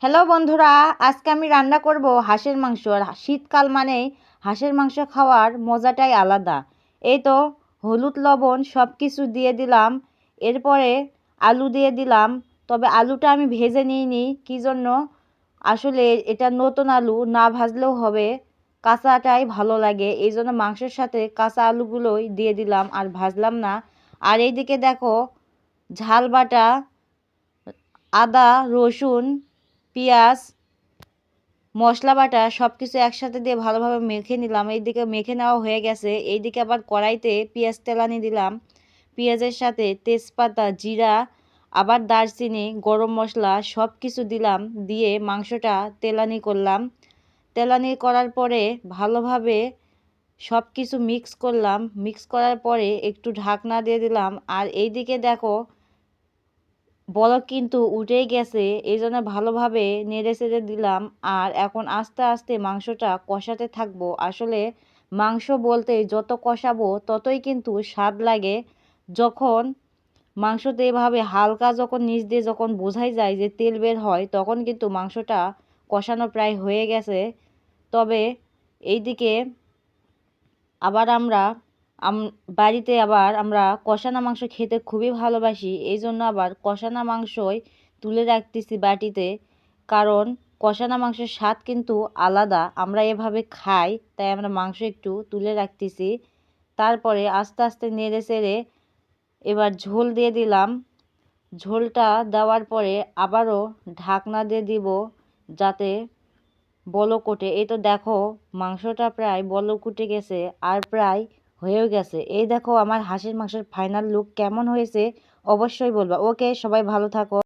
Hello বন্ধুরা, আজকে আমি রান্না করব হাঁসের মাংস। আর শীতকাল মানেই হাঁসের মাংস খাওয়ার মজাটাই আলাদা। এই তো হলুদ লবণ সব কিছু দিয়ে দিলাম। এরপরে আলু দিয়ে দিলাম। তবে আলুটা আমি ভেজে নিইনি, কী জন্য? আসলে এটা নতুন আলু, না ভাজলেও হবে, কাঁচাটাই ভালো লাগে, এই জন্য মাংসের সাথে কাঁচা আলুগুলোই দিয়ে দিলাম, আর ভাজলাম না। আর এইদিকে দেখো, ঝাল বাটা, আদা, রসুন, পেঁয়াজ, মশলা বাটা সব কিছু একসাথে দিয়ে ভালোভাবে মেখে নিলাম। এইদিকে মেখে নেওয়া হয়ে গেছে। এইদিকে আবার কড়াইতে পেঁয়াজ তেলানি দিলাম। পেঁয়াজের সাথে তেজপাতা, জিরা, আবার দারচিনি, গরম মশলা সব কিছু দিলাম। দিয়ে মাংসটা তেলানি করলাম। তেলানি করার পরে ভালোভাবে সব কিছু মিক্স করলাম। মিক্স করার পরে একটু ঢাকনা দিয়ে দিলাম। আর এইদিকে দেখো, বলক কিন্তু উঠেই গেছে, এই জন্য ভালোভাবে নেড়ে চেড়ে দিলাম। আর এখন আস্তে আস্তে মাংসটা কষাতে থাকবো। আসলে মাংস বলতে যত কষাবো ততই কিন্তু স্বাদ লাগে। যখন মাংসতে এভাবে হালকা যখন নিচ দিয়ে যখন বোঝাই যায় যে তেল বের হয়, তখন কিন্তু মাংসটা কষানো প্রায় হয়ে গেছে। তবে এইদিকে আবার বাড়িতে আবার আমরা কষানো মাংস খেতে খুবই ভালোবাসি, এই জন্য আবার কষানো মাংসই তুলে রাখতেছি বাটিতে। কারণ কষানো মাংসের স্বাদ কিন্তু আলাদা, আমরা এভাবে খাই, তাই আমরা মাংস একটু তুলে রাখতেছি। তারপরে আস্তে আস্তে নেড়ে চেড়ে এবার ঝোল দিয়ে দিলাম। ঝোলটা দেওয়ার পরে আবারও ঢাকনা দিয়ে দিব, যাতে বলক ওঠে। এই তো দেখো, মাংসটা প্রায় বলক উঠে গেছে, আর প্রায় হয়েও গেছে। এই দেখো আমার হাঁসের মাংসের ফাইনাল লুক কেমন হয়েছে, অবশ্যই বলবা। ওকে, সবাই ভালো থাকো।